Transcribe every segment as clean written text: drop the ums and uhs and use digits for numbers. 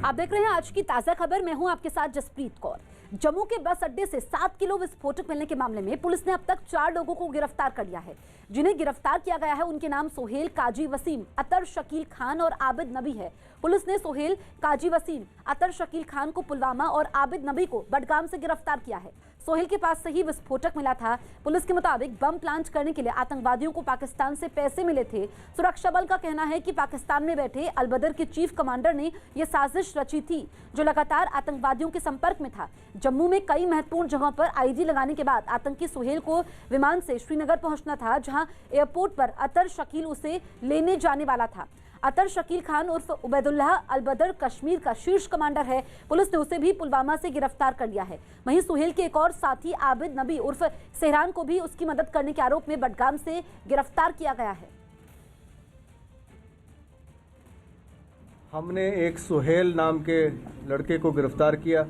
आप देख रहे हैं आज की ताजा खबर। मैं हूं आपके साथ जसप्रीत कौर। जम्मू के बस अड्डे से 7 किलो विस्फोटक मिलने के मामले में पुलिस ने अब तक 4 लोगों को गिरफ्तार कर लिया है। जिन्हें गिरफ्तार किया गया है उनके नाम सोहेल, काजी वसीम, अतर शकील खान और आबिद नबी है। पुलिस ने सोहेल, काजी वसीम, अतर शकील खान को पुलवामा और आबिद नबी को बडगाम से गिरफ्तार किया है। सोहेल के पास से ही विस्फोटक मिला था। पुलिस के मुताबिक बम प्लांट करने के लिए आतंकवादियों को पाकिस्तान से पैसे मिले थे। सुरक्षा बल का कहना है कि पाकिस्तान में बैठे अलबदर के चीफ कमांडर ने यह साजिश रची थी, जो लगातार आतंकवादियों के संपर्क में था। जम्मू में कई महत्वपूर्ण जगहों पर आईडी लगाने के बाद आतंकी सोहेल को विमान से श्रीनगर पहुंचना था, जहां एयरपोर्ट पर अतर शकील उसे लेने जाने वाला था। अतर शकील खान उर्फ उबैदुल्लाह अलबदर कश्मीर का शीर्ष कमांडर है। पुलिस ने उसे भी पुलवामा से गिरफ्तार कर लिया है। वहीं सोहेल के एक और साथी आबिद नबी उर्फ सेहरान को भी उसकी मदद करने के आरोप में बडगाम से गिरफ्तार किया गया है। हमने एक सोहेल नाम के लड़के को गिरफ्तार किया,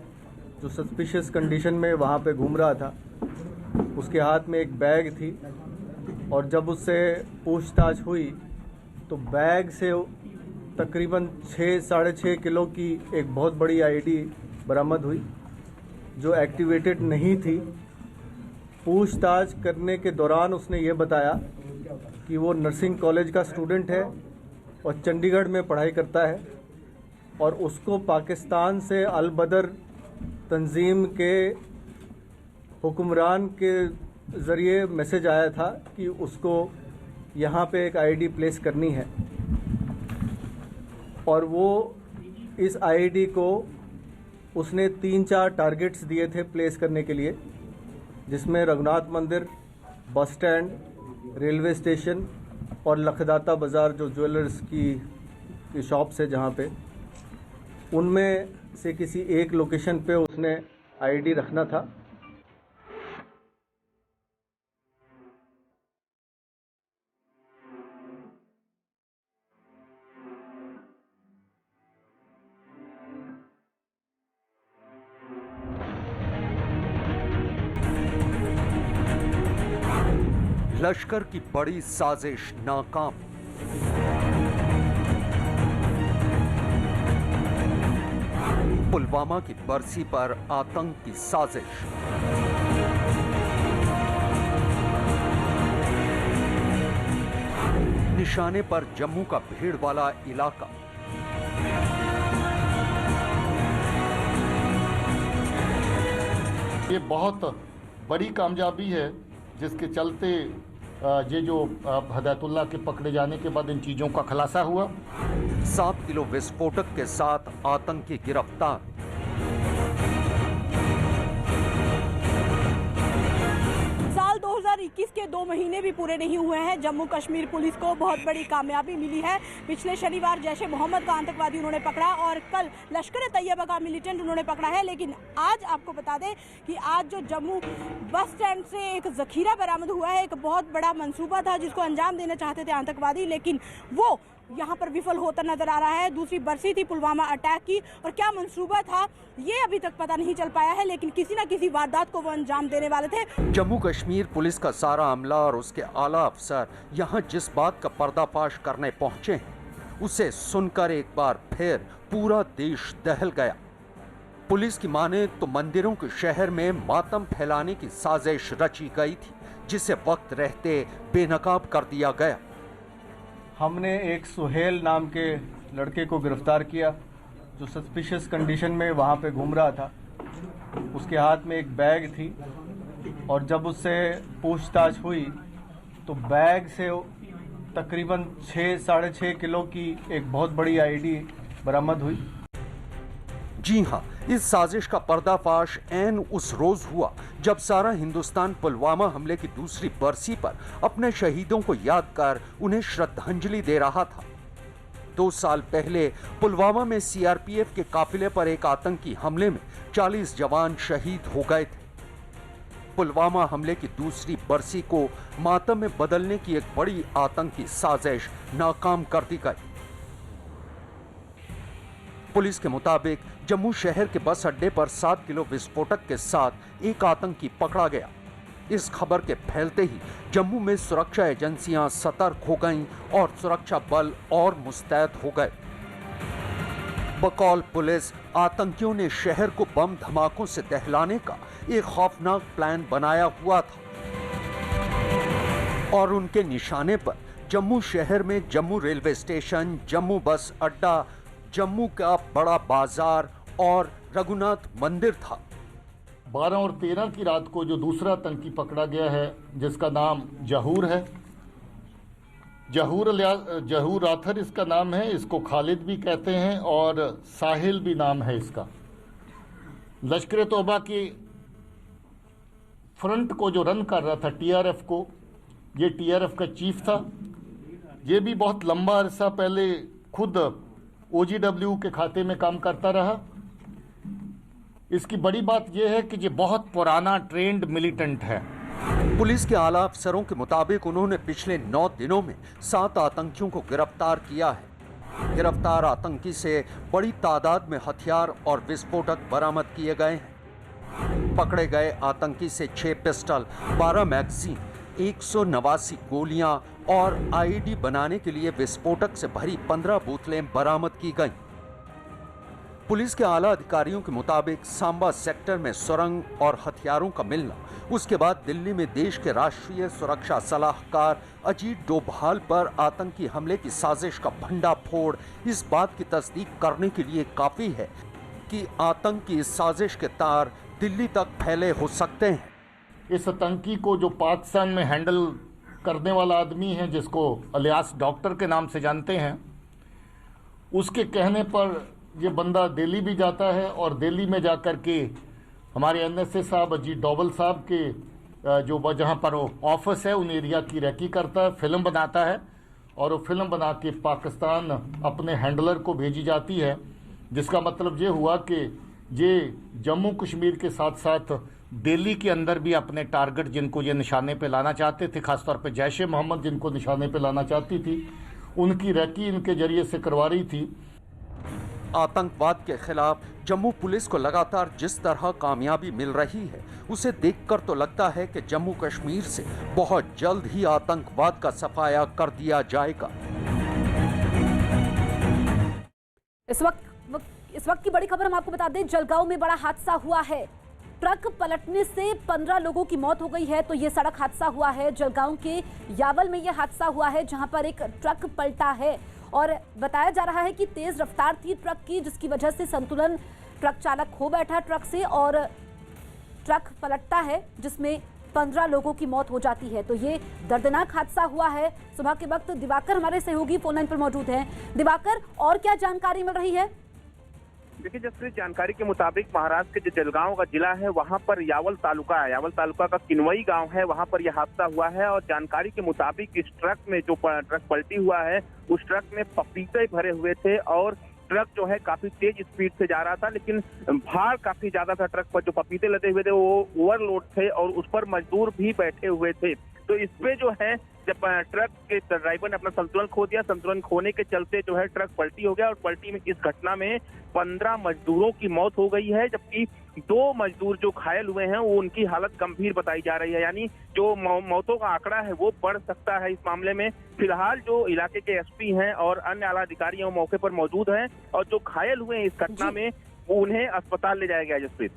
जो सस्पिशियस कंडीशन में वहाँ पे घूम रहा था। उसके हाथ में एक बैग थी और जब उससे पूछताछ हुई तो बैग से तकरीबन 6-6.5 किलो की एक बहुत बड़ी आईडी बरामद हुई, जो एक्टिवेटेड नहीं थी। पूछताछ करने के दौरान उसने ये बताया कि वो नर्सिंग कॉलेज का स्टूडेंट है और चंडीगढ़ में पढ़ाई करता है और उसको पाकिस्तान से अलबदर तंजीम के हुक्मरान के ज़रिए मैसेज आया था कि उसको यहाँ पे एक आईडी प्लेस करनी है और वो इस आईडी को उसने 3-4 टारगेट्स दिए थे प्लेस करने के लिए, जिसमें रघुनाथ मंदिर, बस स्टैंड, रेलवे स्टेशन और लखदाता बाज़ार, जो ज्वेलर्स की शॉप्स है जहाँ पे, उनमें से किसी एक लोकेशन पे उसने आईडी रखना था। लश्कर की बड़ी साजिश नाकाम। पुलवामा की बरसी पर आतंक की साजिश। निशाने पर जम्मू का भीड़ वाला इलाका। ये बहुत बड़ी कामयाबी है, जिसके चलते ये जो हदायतुल्लाह के पकड़े जाने के बाद इन चीज़ों का खुलासा हुआ। 7 किलो विस्फोटक के साथ आतंकी गिरफ्तार। साल 2021 के 2 महीने भी पूरे नहीं हुए हैं, जम्मू कश्मीर पुलिस को बहुत बड़ी कामयाबी मिली है। पिछले शनिवार जैश ए मोहम्मद का आतंकवादी उन्होंने पकड़ा और कल लश्कर तैयबा का मिलिटेंट उन्होंने पकड़ा है। लेकिन आज आपको बता दें कि आज जो जम्मू बस स्टैंड से एक जखीरा बरामद हुआ है। एक बहुत बड़ा मंसूबा था जिसको अंजाम देना चाहते थे आतंकवादी, लेकिन वो यहाँ पर विफल होता नजर आ रहा है। दूसरी बरसी थी पुलवामा अटैक की और क्या मंसूबा था ये अभी तक पता नहीं चल पाया है, लेकिन किसी न किसी वारदात को वो अंजाम देने वाले थे। जम्मू कश्मीर पुलिस का सारा अमला और उसके आला अफसर यहाँ जिस बात का पर्दाफाश करने पहुंचे हैं, उसे सुनकर एक बार फिर पूरा देश दहल गया। पुलिस की माने तो मंदिरों के शहर में मातम फैलाने की साजिश रची गई थी, जिसे वक्त रहते बेनकाब कर दिया गया। हमने एक सोहेल नाम के लड़के को गिरफ्तार किया, जो सस्पिशियस कंडीशन में वहाँ पे घूम रहा था। उसके हाथ में एक बैग थी और जब उससे पूछताछ हुई तो बैग से तकरीबन 6-6.5 किलो की एक बहुत बड़ी आईडी बरामद हुई। जी हां, इस साजिश का पर्दाफाश ऐन उस रोज हुआ जब सारा हिंदुस्तान पुलवामा हमले की दूसरी बरसी पर अपने शहीदों को याद कर उन्हें श्रद्धांजलि दे रहा था। 2 साल पहले पुलवामा में सीआरपीएफ के काफिले पर एक आतंकी हमले में 40 जवान शहीद हो गए थे। पुलवामा हमले की दूसरी बरसी को मातम में बदलने की एक बड़ी आतंकी साजिश नाकाम कर दी गई। पुलिस के मुताबिक जम्मू शहर के बस अड्डे पर 7 किलो विस्फोटक के साथ एक आतंकी पकड़ा गया। इस खबर के फैलते ही जम्मू में सुरक्षा एजेंसियां सतर्क हो गईं और सुरक्षा बल और मुस्तैद हो गए। बकौल पुलिस, आतंकियों ने शहर को बम धमाकों से दहलाने का एक खौफनाक प्लान बनाया हुआ था और उनके निशाने पर जम्मू शहर में जम्मू रेलवे स्टेशन, जम्मू बस अड्डा, जम्मू का बड़ा बाजार और रघुनाथ मंदिर था। 12 और 13 की रात को जो दूसरा आतंकी पकड़ा गया है, जिसका नाम जहूर है, जहूर राथर इसका नाम है, इसको खालिद भी कहते हैं और साहिल भी नाम है इसका। लश्कर तौबा के फ्रंट को जो रन कर रहा था टीआरएफ को, ये टीआरएफ का चीफ था। ये भी बहुत लंबा अरसा पहले खुद ओजीडब्ल्यू के खाते में काम करता रहा। इसकी बड़ी बात यह है कि ये बहुत पुराना ट्रेंड मिलिटेंट है। पुलिस के आला अफसरों के मुताबिक उन्होंने पिछले 9 दिनों में 7 आतंकियों को गिरफ्तार किया है। गिरफ्तार आतंकी से बड़ी तादाद में हथियार और विस्फोटक बरामद किए गए हैं। पकड़े गए आतंकी से 6 पिस्टल, 12 मैगजीन, 189 गोलियां और आईईडी बनाने के लिए विस्फोटक से भरी 15 बोतलें बरामद की गईं। पुलिस के आला अधिकारियों के मुताबिक सांबा सेक्टर में सुरंग और हथियारों का मिलना, उसके बाद दिल्ली में देश के राष्ट्रीय सुरक्षा सलाहकार अजीत डोभाल पर आतंकी हमले की साजिश का भंडाफोड़ इस बात की तस्दीक करने के लिए काफी है कि आतंक की इस साजिश के तार दिल्ली तक फैले हो सकते हैं। इस आतंकी को जो पाकिस्तान में हैंडल करने वाला आदमी है, जिसको अलियास डॉक्टर के नाम से जानते हैं, उसके कहने पर ये बंदा दिल्ली भी जाता है और दिल्ली में जाकर के हमारे एनएसए साहब अजीत डोभाल साहब के जो जहाँ पर वो ऑफिस है उन एरिया की रेकी करता है, फिल्म बनाता है और वो फिल्म बना के पाकिस्तान अपने हैंडलर को भेजी जाती है। जिसका मतलब ये हुआ कि ये जम्मू कश्मीर के साथ साथ दिल्ली के अंदर भी अपने टारगेट जिनको ये निशाने पे लाना चाहते थे, खासतौर पे जैश ए मोहम्मद जिनको निशाने पे लाना चाहती थी, उनकी रेकी इनके जरिए से करवा रही थी। आतंकवाद के खिलाफ जम्मू पुलिस को लगातार जिस तरह कामयाबी मिल रही है, उसे देखकर तो लगता है कि जम्मू कश्मीर से बहुत जल्द ही आतंकवाद का सफाया कर दिया जाएगा। इस वक्त की बड़ी खबर हम आपको बता दें, जलगांव में बड़ा हादसा हुआ है। ट्रक पलटने से 15 लोगों की मौत हो गई है। तो ये सड़क हादसा हुआ है जलगांव के यावल में, यह हादसा हुआ है जहां पर एक ट्रक पलटा है और बताया जा रहा है कि तेज रफ्तार थी ट्रक की, जिसकी वजह से संतुलन ट्रक चालक खो बैठा ट्रक से और ट्रक पलटता है जिसमें 15 लोगों की मौत हो जाती है। तो ये दर्दनाक हादसा हुआ है। सुबह के वक्त दिवाकर हमारे सहयोगी फोन लाइन पर मौजूद हैं। दिवाकर, और क्या जानकारी मिल रही है? देखिए, जसप्रीत, जानकारी के मुताबिक महाराष्ट्र के जो जलगांव का जिला है वहां पर यावल तालुका का किनवई गांव है, वहां पर यह हादसा हुआ है। और जानकारी के मुताबिक इस ट्रक में जो ट्रक पलटी हुआ है, उस ट्रक में पपीते भरे हुए थे और ट्रक जो है काफी तेज स्पीड से जा रहा था, लेकिन भार काफी ज्यादा था। ट्रक पर जो पपीते लदे हुए थे वो ओवरलोड थे और उस पर मजदूर भी बैठे हुए थे। तो इस पे जो है जब ट्रक के ड्राइवर ने अपना संतुलन खो दिया, संतुलन खोने के चलते जो है ट्रक पलटी हो गया और पलटी में इस घटना में 15 मजदूरों की मौत हो गई है, जबकि 2 मजदूर जो घायल हुए हैं वो उनकी हालत गंभीर बताई जा रही है। यानी जो मौतों का आंकड़ा है वो बढ़ सकता है इस मामले में। फिलहाल जो इलाके के एसपी हैं और अन्य आला अधिकारी हैं मौके पर मौजूद हैं और जो घायल हुए हैं इस घटना में उन्हें अस्पताल ले जाया गया। जसप्रीत,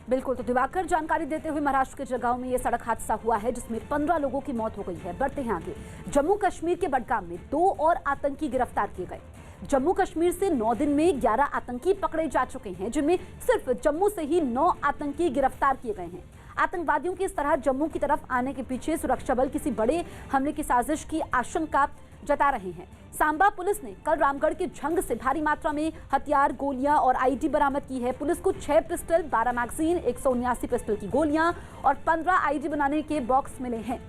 बिल्कुल। तो दिवाकर जानकारी देते हुए, महाराष्ट्र के जलगांव में यह सड़क हादसा हुआ है जिसमें 15 लोगों की मौत हो गई है। बढ़ते हैं आगे। जम्मू कश्मीर के बडगाम में 2 और आतंकी गिरफ्तार किए गए। जम्मू कश्मीर से 9 दिन में 11 आतंकी पकड़े जा चुके हैं, जिनमें सिर्फ जम्मू से ही 9 आतंकी गिरफ्तार किए गए हैं। आतंकवादियों के इस तरह जम्मू की तरफ आने के पीछे सुरक्षा बल किसी बड़े हमले की साजिश की आशंका जता रहे हैं। सांबा पुलिस ने कल रामगढ़ के झंग से भारी मात्रा में हथियार, गोलियां और आईडी बरामद की है। पुलिस को 6 पिस्टल, 12 मैगजीन, 179 पिस्टल की गोलियां और 15 आईडी बनाने के बॉक्स मिले हैं।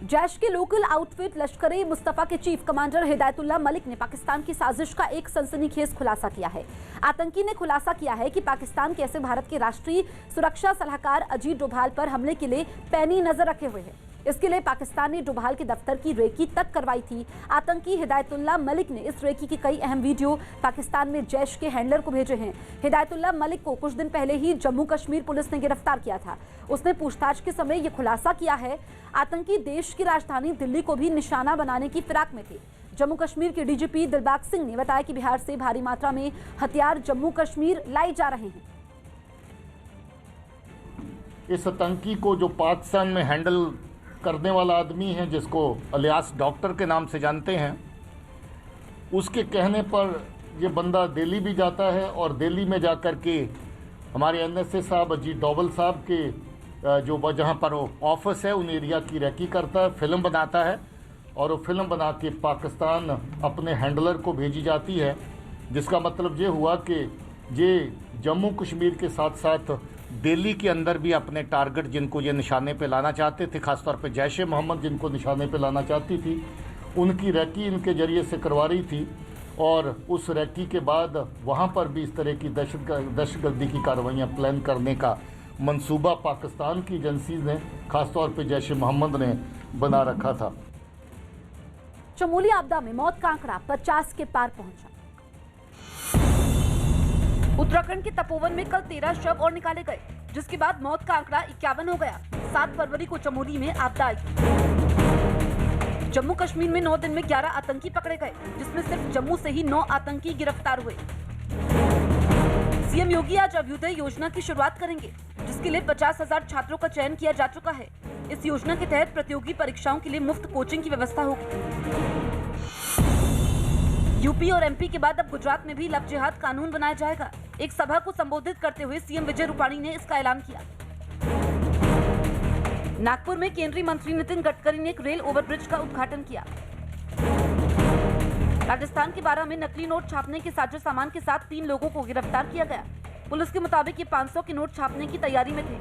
जैश के लोकल आउटफिट लश्कर-ए मुस्तफा के चीफ कमांडर हिदायतुल्लाह मलिक ने पाकिस्तान की साजिश का एक सनसनीखेज खुलासा किया है। आतंकी ने खुलासा किया है कि पाकिस्तान कैसे भारत के राष्ट्रीय सुरक्षा सलाहकार अजीत डोभाल पर हमले के लिए पैनी नजर रखे हुए है। इसके लिए पाकिस्तान ने डोभाल के दफ्तर की रेकी तक करवाई थी। आतंकी हिदायतुल्लाह मलिक ने इस रेकी की कई अहम वीडियो पाकिस्तान में जैश के हैंडलर को भेजे हैं। हिदायतुल्लाह मलिक को कुछ दिन पहले ही जम्मू कश्मीर पुलिस ने गिरफ्तार किया था। उसने पूछताछ के समय ये खुलासा किया है, आतंकी देश की राजधानी दिल्ली को भी निशाना बनाने की फिराक में थे। जम्मू कश्मीर के डीजीपी दिलबाग सिंह ने बताया कि बिहार से भारी मात्रा में हथियार जम्मू कश्मीर लाए जा रहे हैं। इस आतंकी को जो पाकिस्तान में हैंडल करने वाला आदमी है, जिसको अलियास डॉक्टर के नाम से जानते हैं, उसके कहने पर ये बंदा दिल्ली भी जाता है और दिल्ली में जाकर के हमारे NSA साहब अजीत डोभाल साहब के जो जहाँ पर ऑफिस है उन एरिया की रेकी करता है, फिल्म बनाता है और वो फिल्म बना के पाकिस्तान अपने हैंडलर को भेजी जाती है। जिसका मतलब ये हुआ कि ये जम्मू कश्मीर के साथ साथ दिल्ली के अंदर भी अपने टारगेट जिनको ये निशाने पे लाना चाहते थे, खासतौर पे जैश ए मोहम्मद जिनको निशाने पे लाना चाहती थी, उनकी रेकी इनके ज़रिए से करवा रही थी। और उस रेकी के बाद वहाँ पर भी इस तरह की दहशतगर्दी की कार्रवाइयाँ प्लान करने का मंसूबा पाकिस्तान की एजेंसी ने, खासतौर पे जैश ए मोहम्मद ने बना रखा था। चमोली आपदा में मौत का आंकड़ा 50 के पार पहुंचा। उत्तराखंड के तपोवन में कल 13 शव और निकाले गए, जिसके बाद मौत का आंकड़ा 51 हो गया। 7 फरवरी को चमोली में आपदा आई। जम्मू कश्मीर में 9 दिन में 11 आतंकी पकड़े गए, जिसमें सिर्फ जम्मू से ही 9 आतंकी गिरफ्तार हुए। सीएम योगी आज अभ्युदय योजना की शुरुआत करेंगे, जिसके लिए 50,000 छात्रों का चयन किया जा चुका है। इस योजना के तहत प्रतियोगी परीक्षाओं के लिए मुफ्त कोचिंग की व्यवस्था होगी। यूपी और एमपी के बाद अब गुजरात में भी लव जिहाद कानून बनाया जाएगा। एक सभा को संबोधित करते हुए सीएम विजय रूपाणी ने इसका ऐलान किया। नागपुर में केंद्रीय मंत्री नितिन गडकरी ने एक रेल ओवरब्रिज का उद्घाटन किया। राजस्थान के बारां में नकली नोट छापने के साजो सामान के साथ 3 लोगों को गिरफ्तार किया गया। पुलिस के मुताबिक ये 500 के नोट छापने की तैयारी में थे।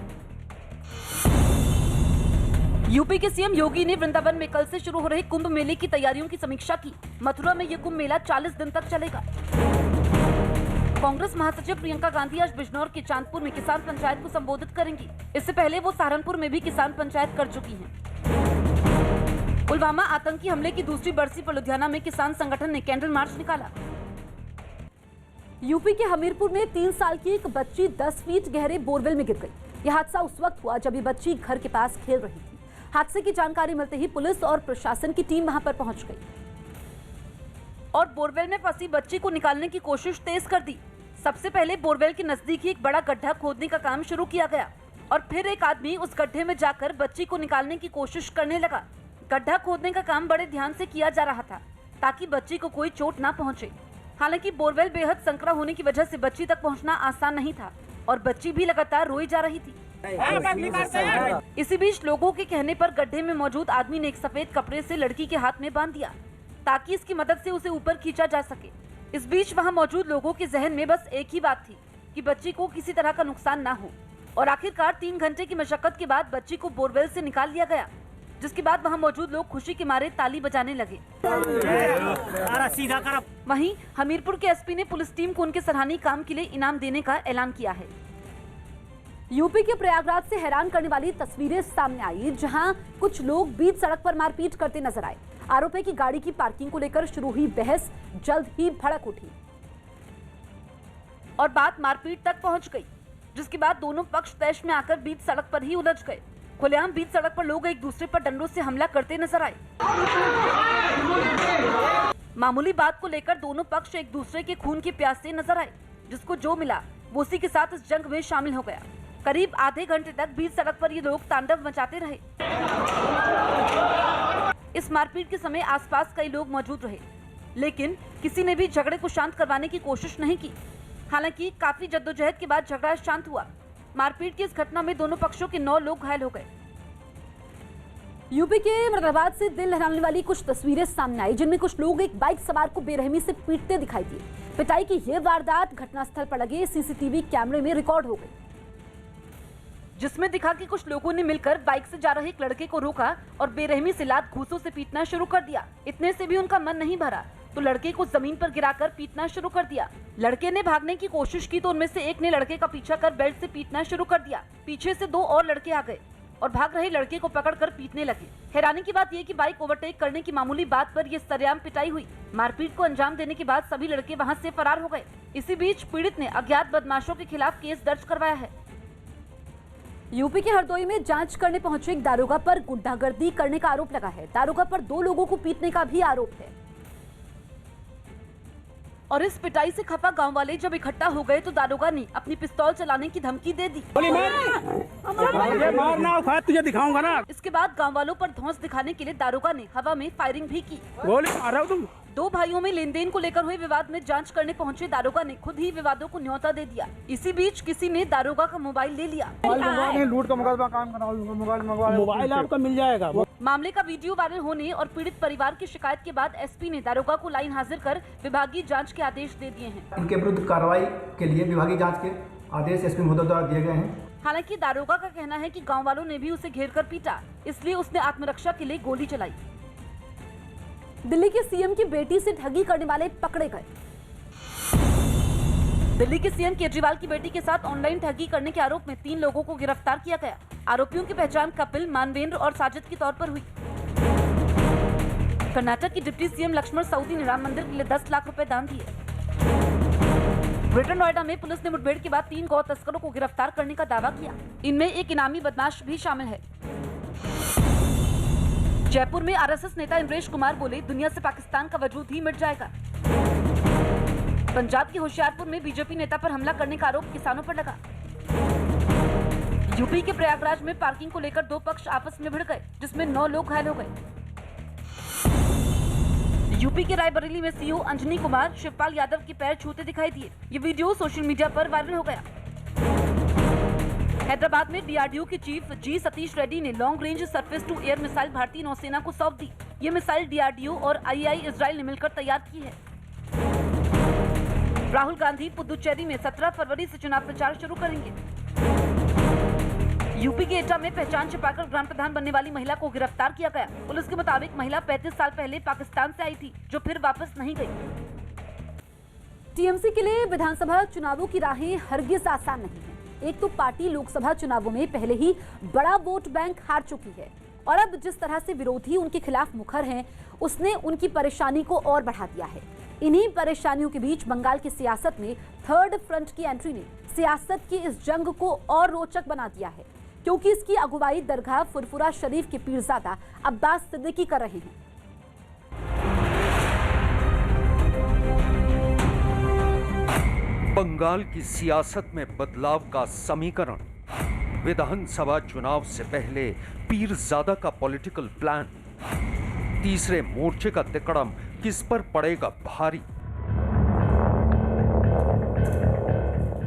यूपी के सीएम योगी ने वृंदावन में कल से शुरू हो रहे कुंभ मेले की तैयारियों की समीक्षा की। मथुरा में ये कुंभ मेला 40 दिन तक चलेगा। कांग्रेस महासचिव प्रियंका गांधी आज बिजनौर के चांदपुर में किसान पंचायत को संबोधित करेंगी। इससे पहले वो सहारनपुर में भी किसान पंचायत कर चुकी हैं। पुलवामा आतंकी हमले की दूसरी बरसी पर लुधियाना में किसान संगठन ने कैंडल मार्च निकाला। यूपी के हमीरपुर में 3 साल की एक बच्ची 10 फीट गहरे बोरवेल में गिर गई। यह हादसा उस वक्त हुआ जब ये बच्ची घर के पास खेल रही थी। हादसे की जानकारी मिलते ही पुलिस और प्रशासन की टीम वहां पर पहुंच गई और बोरवेल में फंसी बच्ची को निकालने की कोशिश तेज कर दी। सबसे पहले बोरवेल के नजदीक ही एक बड़ा गड्ढा खोदने का काम शुरू किया गया और फिर एक आदमी उस गड्ढे में जाकर बच्ची को निकालने की कोशिश करने लगा। गड्ढा खोदने का काम बड़े ध्यान से किया जा रहा था ताकि बच्ची को कोई चोट ना पहुंचे। हालांकि बोरवेल बेहद संकरा होने की वजह से बच्ची तक पहुंचना आसान नहीं था और बच्ची भी लगातार रोई जा रही थी। इसी बीच लोगों के कहने पर गड्ढे में मौजूद आदमी ने एक सफेद कपड़े से लड़की के हाथ में बांध दिया ताकि इसकी मदद से उसे ऊपर खींचा जा सके। इस बीच वहां मौजूद लोगों के जहन में बस एक ही बात थी कि बच्ची को किसी तरह का नुकसान ना हो और आखिरकार 3 घंटे की मशक्कत के बाद बच्ची को बोरवेल से निकाल लिया गया, जिसके बाद वहां मौजूद लोग खुशी के मारे ताली बजाने लगे। वहीं हमीरपुर के एसपी ने पुलिस टीम को उनके सराहनीय काम के लिए इनाम देने का ऐलान किया है। यूपी के प्रयागराज से हैरान करने वाली तस्वीरें सामने आई, जहां कुछ लोग बीच सड़क पर मारपीट करते नजर आए। आरोप है कि गाड़ी की पार्किंग को लेकर शुरू हुई बहस जल्द ही भड़क उठी और बात मारपीट तक पहुंच गई, जिसके बाद दोनों पक्ष तैश में आकर बीच सड़क पर ही उलझ गए। खुलेआम बीच सड़क पर लोग एक दूसरे पर डंडों से हमला करते नजर आए। मामूली बात को लेकर दोनों पक्ष एक दूसरे के खून के प्यासे नजर आए, जिसको जो मिला वो उसी के साथ इस जंग में शामिल हो गया। करीब आधे घंटे तक बीच सड़क पर ये लोग तांडव मचाते रहे। इस मारपीट के समय आसपास कई लोग मौजूद रहे, लेकिन किसी ने भी झगड़े को शांत करवाने की कोशिश नहीं की। हालांकि काफी जद्दोजहद के बाद झगड़ा शांत हुआ। मारपीट की इस घटना में दोनों पक्षों के 9 लोग घायल हो गए। यूपी के मुरादाबाद से दिल लहराने वाली कुछ तस्वीरें सामने आई, जिनमें कुछ लोग एक बाइक सवार को बेरहमी से पीटते दिखाई दिए। पिटाई की यह वारदात घटनास्थल पर लगे सीसीटीवी कैमरे में रिकॉर्ड हो गई, जिसमें दिखा कि कुछ लोगों ने मिलकर बाइक से जा रहे एक लड़के को रोका और बेरहमी से लात घूंसों से पीटना शुरू कर दिया। इतने से भी उनका मन नहीं भरा तो लड़के को जमीन पर गिराकर पीटना शुरू कर दिया। लड़के ने भागने की कोशिश की तो उनमें से एक ने लड़के का पीछा कर बेल्ट से पीटना शुरू कर दिया। पीछे से 2 और लड़के आ गए और भाग रहे लड़के को पकड़कर पीटने लगे। हैरानी की बात यह कि बाइक ओवरटेक करने की मामूली बात पर यह सरेआम पिटाई हुई। मारपीट को अंजाम देने के बाद सभी लड़के वहां से फरार हो गए। इसी बीच पीड़ित ने अज्ञात बदमाशों के खिलाफ केस दर्ज करवाया है। यूपी के हरदोई में जांच करने पहुंचे एक दारोगा पर गुंडागर्दी करने का आरोप लगा है। दारोगा पर 2 लोगों को पीटने का भी आरोप है। और इस पिटाई से खफा गांव वाले जब इकट्ठा हो गए तो दारोगा ने अपनी पिस्तौल चलाने की धमकी दे दी। मारना उखाड़ तुझे दिखाऊंगा ना। इसके बाद गांव वालों पर धौंस दिखाने के लिए दारोगा ने हवा में फायरिंग भी की। गोली मार रहा हूं तुम। 2 भाइयों में लेन देन को लेकर हुए विवाद में जांच करने पहुंचे दारोगा ने खुद ही विवादों को न्योता दे दिया। इसी बीच किसी ने दारोगा का मोबाइल ले लिया। लूट का मुकदमा काम करा, मोबाइल आपका मिल जाएगा। मामले का वीडियो वायरल होने और पीड़ित परिवार की शिकायत के बाद एसपी ने दारोगा को लाइन हाजिर कर विभागीय जांच के आदेश दे दिए हैं। इनके विरुद्ध कार्रवाई के लिए विभागीय जांच के आदेश एसपी महोदय द्वारा दिए गए हैं। हालांकि दारोगा का कहना है कि गांव वालों ने भी उसे घेर कर पीटा, इसलिए उसने आत्मरक्षा के लिए गोली चलाई। दिल्ली के सीएम की बेटी से ठगी करने वाले पकड़े गए। दिल्ली के सीएम केजरीवाल की बेटी के साथ ऑनलाइन ठगी करने के आरोप में 3 लोगों को गिरफ्तार किया गया। आरोपियों की पहचान कपिल, मानवेंद्र और साजिद के तौर पर हुई। कर्नाटक की डिप्टी सीएम लक्ष्मण सवदी ने राम मंदिर के लिए 10 लाख रुपए दान दिए। ग्रेटर नोएडा में पुलिस ने मुठभेड़ के बाद 3 गौ तस्करों को गिरफ्तार करने का दावा किया। इनमें एक इनामी बदमाश भी शामिल है। जयपुर में आरएसएस नेता इंद्रेश कुमार बोले, दुनिया से पाकिस्तान का वजूद ही मिट जाएगा। पंजाब के होशियारपुर में बीजेपी नेता पर हमला करने का आरोप किसानों पर लगा। यूपी के प्रयागराज में पार्किंग को लेकर 2 पक्ष आपस में भिड़ गए, जिसमें 9 लोग घायल हो गए। यूपी के रायबरेली में सीओ अंजनी कुमार शिवपाल यादव के पैर छूते दिखाई दिए। ये वीडियो सोशल मीडिया पर वायरल हो गया। हैदराबाद में डीआरडीओ के चीफ जी सतीश रेड्डी ने long range surface to air missile भारतीय नौसेना को सौंप दी। ये मिसाइल डीआरडीओ और आईआई इजराइल ने मिलकर तैयार की है। राहुल गांधी पुदुचेरी में 17 फरवरी से चुनाव प्रचार शुरू करेंगे। यूपी के एटा में पहचान छिपाकर ग्राम प्रधान बनने वाली महिला को गिरफ्तार किया गया। पुलिस के मुताबिक महिला 35 साल पहले पाकिस्तान से आई थी, जो फिर वापस नहीं गई। टीएमसी के लिए विधानसभा चुनावों की राहें हरगिज आसान नहीं है। एक तो पार्टी लोकसभा चुनावों में पहले ही बड़ा वोट बैंक हार चुकी है और अब जिस तरह से विरोधी उनके खिलाफ मुखर हैं, उसने उनकी परेशानी को और बढ़ा दिया है। इन्हीं परेशानियों के बीच बंगाल की सियासत में थर्ड फ्रंट की एंट्री ने सियासत की इस जंग को और रोचक बना दिया है, क्योंकि इसकी अगुवाई दरगाह फुरफुरा शरीफ के पीरजादा अब्बास सिद्दीकी कर रहे हैं। बंगाल की सियासत में बदलाव का समीकरण, विधानसभा चुनाव से पहले पीरजादा का पॉलिटिकल प्लान, तीसरे मोर्चे का तिकड़म किस पर पड़ेगा भारी।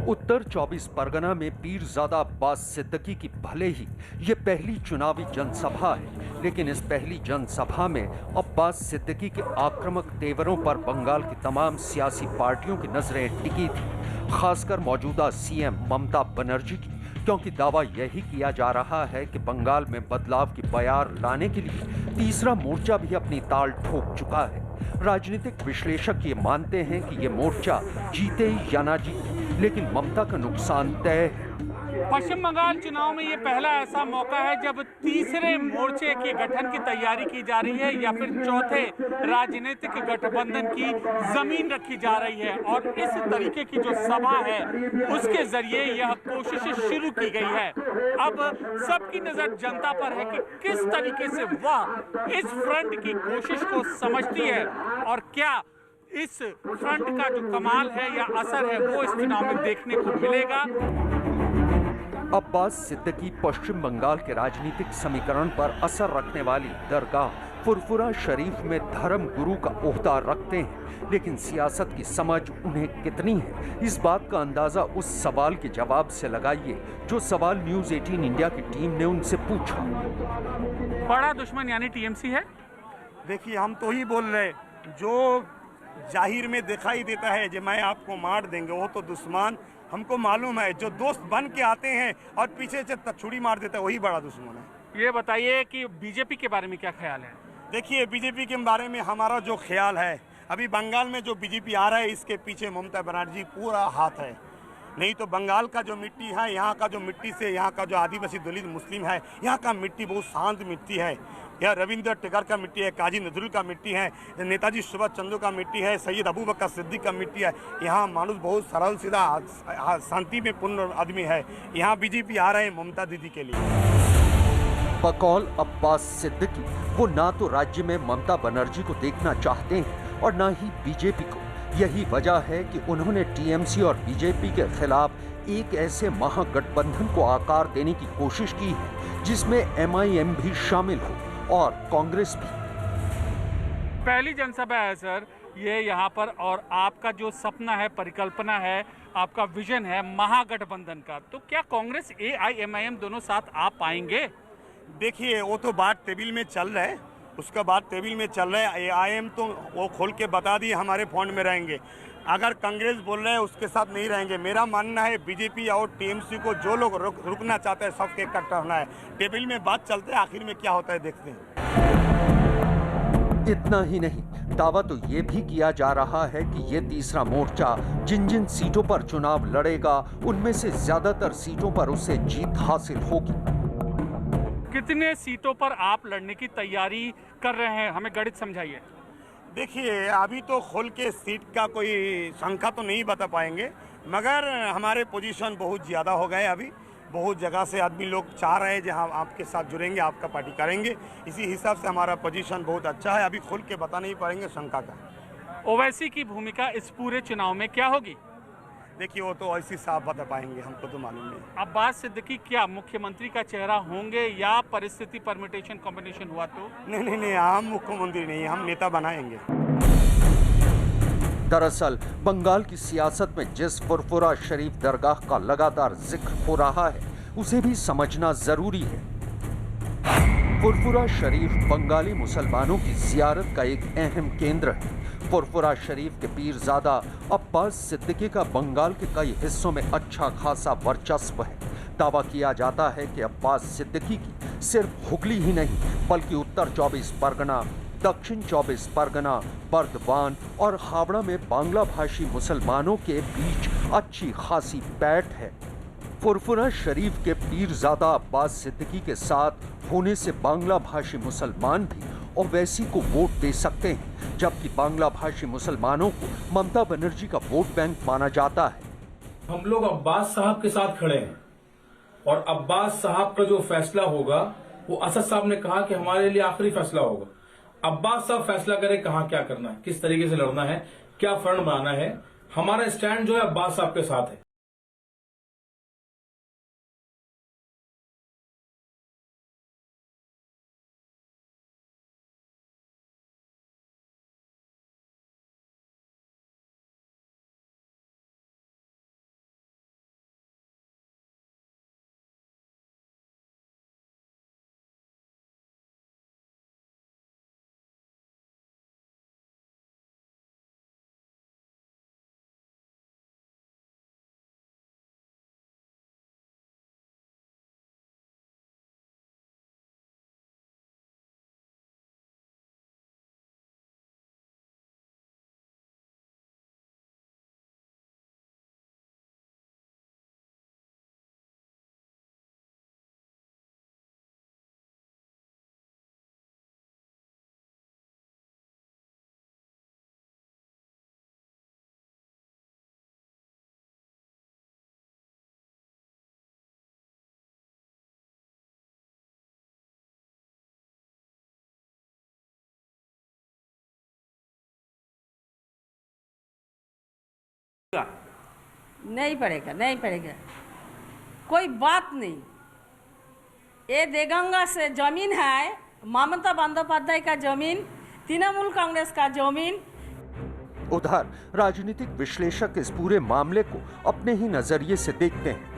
उत्तर 24 परगना में पीरजादा अब्बास सिद्दीकी की भले ही ये पहली चुनावी जनसभा है, लेकिन इस पहली जनसभा में अब्बास सिद्दीकी के आक्रामक तेवरों पर बंगाल की तमाम सियासी पार्टियों की नजरें टिकी थी, खासकर मौजूदा सीएम ममता बनर्जी की, क्योंकि दावा यही किया जा रहा है कि बंगाल में बदलाव की बयार लाने के लिए तीसरा मोर्चा भी अपनी ताल ठोक चुका है। राजनीतिक विश्लेषक ये मानते हैं कि ये मोर्चा जीते या ना जीते, लेकिन ममता का नुकसान तय है। पश्चिम बंगाल चुनाव में ये पहला ऐसा मौका है जब तीसरे मोर्चे के गठन की तैयारी की जा रही है या फिर चौथे राजनीतिक गठबंधन की जमीन रखी जा रही है, और इस तरीके की जो सभा है उसके जरिए यह कोशिश शुरू की गई है। अब सबकी नजर जनता पर है कि किस तरीके से वह इस फ्रंट की कोशिश को समझती है और क्या इस फ्रंट का जो कमाल है या असर है वो इस चुनाव में देखने को मिलेगा। अब्बास सिद्दीकी पश्चिम बंगाल के राजनीतिक समीकरण पर असर रखने वाली दरगाह फुरफुरा शरीफ में धर्म गुरु का ओहदा रखते हैं, लेकिन सियासत की समझ उन्हें कितनी है, इस बात का अंदाजा उस सवाल के जवाब से लगाइए जो सवाल न्यूज़ 18 इंडिया की टीम ने उनसे पूछा। बड़ा दुश्मन यानी टीएमसी है? देखिए, हम तो ही बोल रहे, जो जाहिर में दिखाई देता है जो मैं आपको मार देंगे वो तो दुश्मन हमको मालूम है, जो दोस्त बन के आते हैं और पीछे से छुरी मार देता है वही बड़ा दुश्मन है। ये बताइए कि बीजेपी के बारे में क्या ख्याल है? देखिए, बीजेपी के बारे में हमारा जो ख्याल है, अभी बंगाल में जो बीजेपी आ रहा है इसके पीछे ममता बनर्जी पूरा हाथ है। नहीं तो बंगाल का जो मिट्टी है, यहाँ का जो मिट्टी से यहाँ का जो आदिवासी दलित मुस्लिम है, यहाँ का मिट्टी बहुत शांत मिट्टी है। यह रविंद्र टेगर का मिट्टी है, काजी नजरुल का मिट्टी है, नेताजी सुभाष चंद्र का मिट्टी है, सैयद अबू बकर सिद्दीक का मिट्टी है। यहाँ मानुष बहुत सरल सीधा शांति में पूर्ण आदमी है। यहाँ बीजेपी आ रहे हैं ममता दीदी के लिए। बकौल अब्बास सिद्दीकी, वो ना तो राज्य में ममता बनर्जी को देखना चाहते हैं और ना ही बीजेपी को। यही वजह है कि उन्होंने टीएमसी और बीजेपी के खिलाफ एक ऐसे महागठबंधन को आकार देने की कोशिश की है जिसमें एमआईएम भी शामिल हो और कांग्रेस भी। पहली जनसभा है सर ये यहाँ पर, और आपका जो सपना है, परिकल्पना है, आपका विजन है महागठबंधन का, तो क्या कांग्रेस एआईएमआईएम दोनों साथ आ पाएंगे? देखिए वो तो बात टेबल में चल रहा है, उसका बात टेबल में चल रहा है। एआईएम तो वो खोल के बता दिए हमारे फंड में रहेंगे। अगर कांग्रेस बोल रहे हैं उसके साथ नहीं रहेंगे। मेरा मानना है बीजेपी और टीएमसी को जो लोग रुकना चाहते हैं सबके इकट्ठा होना है। टेबल में बात चलते है, आखिर में क्या होता है देखते हैं। इतना ही नहीं, दावा तो ये भी किया जा रहा है कि ये तीसरा मोर्चा जिन जिन सीटों पर चुनाव लड़ेगा उनमें से ज्यादातर सीटों पर उसे जीत हासिल होगी। कितने सीटों पर आप लड़ने की तैयारी कर रहे हैं, हमें गणित समझाइए। देखिए अभी तो खोल के सीट का कोई संख्या तो नहीं बता पाएंगे, मगर हमारे पोजीशन बहुत ज़्यादा हो गए। अभी बहुत जगह से आदमी लोग चाह रहे हैं जहां आपके साथ जुड़ेंगे, आपका पार्टी करेंगे। इसी हिसाब से हमारा पोजीशन बहुत अच्छा है। अभी खोल के बता नहीं पाएंगे संख्या का। ओवैसी की भूमिका इस पूरे चुनाव में क्या होगी? देखिए वो तो ऐसी साफ बता पाएंगे, हमको तो मालूम नहीं। अब्बास सिद्दीकी क्या मुख्यमंत्री का चेहरा होंगे या परिस्थिति परमिटेशन कॉम्बिनेशन हुआ तो? नहीं, हम मुख्यमंत्री नहीं, हम नेता बनाएंगे। दरअसल बंगाल की सियासत में जिस फुरफुरा शरीफ दरगाह का लगातार जिक्र हो रहा है उसे भी समझना जरूरी है। फुरफुरा शरीफ बंगाली मुसलमानों की जियारत का एक अहम केंद्र है। फुरफुरा शरीफ के पीरजादा अब्बास सिद्दीकी का बंगाल के कई हिस्सों में अच्छा खासा वर्चस्व है। दावा किया जाता है कि अब्बास सिद्दीकी की सिर्फ हुगली ही नहीं बल्कि उत्तर 24 परगना, दक्षिण 24 परगना, बर्दवान और हावड़ा में बांग्ला भाषी मुसलमानों के बीच अच्छी खासी पैठ है। फुरफुरा शरीफ के पीरजादा अब्बास सिद्दीकी के साथ होने से बांग्ला भाषी मुसलमान भी ओवैसी को वोट दे सकते हैं, जबकि बांग्ला भाषी मुसलमानों को ममता बनर्जी का वोट बैंक माना जाता है। हम लोग अब्बास साहब के साथ खड़े हैं और अब्बास साहब का जो फैसला होगा वो असद साहब ने कहा कि हमारे लिए आखिरी फैसला होगा। अब्बास साहब फैसला करें कहाँ क्या करना है, किस तरीके से लड़ना है, क्या फ्रंट बनाना है। हमारा स्टैंड जो है अब्बास साहब के साथ है। नहीं पड़ेगा, कोई बात नहीं। ये देगंगा से जमीन है, ममता बंदोपाध्याय का जमीन, तृणमूल कांग्रेस का जमीन। उधर राजनीतिक विश्लेषक इस पूरे मामले को अपने ही नजरिए से देखते हैं।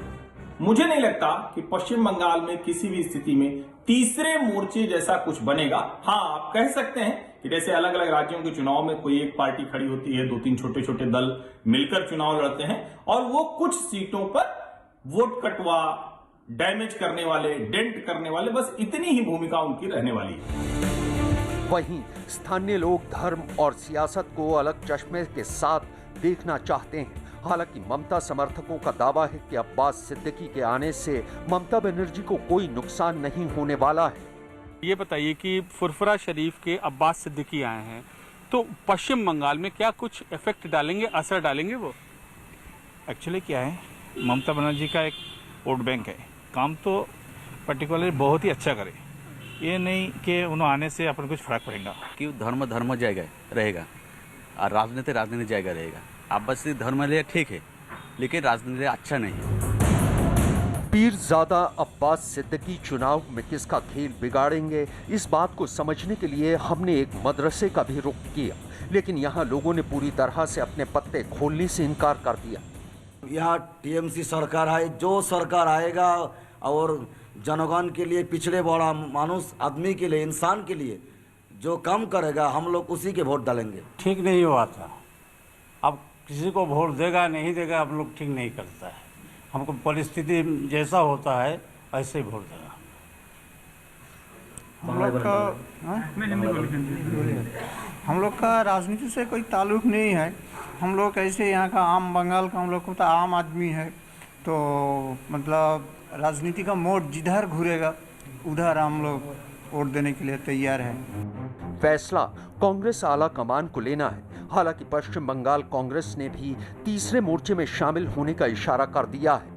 मुझे नहीं लगता कि पश्चिम बंगाल में किसी भी स्थिति में तीसरे मोर्चे जैसा कुछ बनेगा। हाँ, आप कह सकते हैं कि जैसे अलग अलग राज्यों के चुनाव में कोई एक पार्टी खड़ी होती है, 2-3 छोटे छोटे दल मिलकर चुनाव लड़ते हैं और वो कुछ सीटों पर वोट कटवा, डैमेज करने वाले, डेंट करने वाले, बस इतनी ही भूमिका उनकी रहने वाली है। वहीं स्थानीय लोग धर्म और सियासत को अलग चश्मे के साथ देखना चाहते हैं। हालांकि ममता समर्थकों का दावा है कि अब्बास सिद्दीकी के आने से ममता बनर्जी को कोई नुकसान नहीं होने वाला है। ये बताइए कि फुरफुरा शरीफ के अब्बास सिद्दीकी आए हैं तो पश्चिम बंगाल में क्या कुछ इफेक्ट डालेंगे, असर डालेंगे वो? एक्चुअली क्या है, ममता बनर्जी का एक वोट बैंक है, काम तो पर्टिकुलर बहुत ही अच्छा करे, ये नहीं कि उन्होंने आने से अपन कुछ फर्क पड़ेगा। कि धर्म जाएगा रहेगा और राजनीति जाएगा रहेगा। अब्बास धर्म लिए ठीक है लेकिन राजनीति अच्छा नहीं है। पीरजादा अब्बास सिद्दीकी चुनाव में किसका खेल बिगाड़ेंगे, इस बात को समझने के लिए हमने एक मदरसे का भी रुख किया, लेकिन यहाँ लोगों ने पूरी तरह से अपने पत्ते खोलने से इनकार कर दिया। यहाँ टीएमसी सरकार है, जो सरकार आएगा और जनगण के लिए, पिछड़े बड़ा मानुस आदमी के लिए, इंसान के लिए जो काम करेगा हम लोग उसी के वोट डालेंगे। ठीक नहीं हुआ था, अब किसी को वोट देगा नहीं देगा अब लोग ठीक नहीं करता है। हमको परिस्थिति जैसा होता है ऐसे ही वोट देगा। हम लोग का राजनीति से कोई ताल्लुक नहीं है। हम लोग ऐसे यहाँ का आम बंगाल का हम लोग को तो आम आदमी है, तो मतलब राजनीति का मोड़ जिधर घूरेगा उधर हम लोग वोट देने के लिए तैयार हैं। फैसला कांग्रेस आला कमान को लेना है। हालांकि पश्चिम बंगाल कांग्रेस ने भी तीसरे मोर्चे में शामिल होने का इशारा कर दिया है।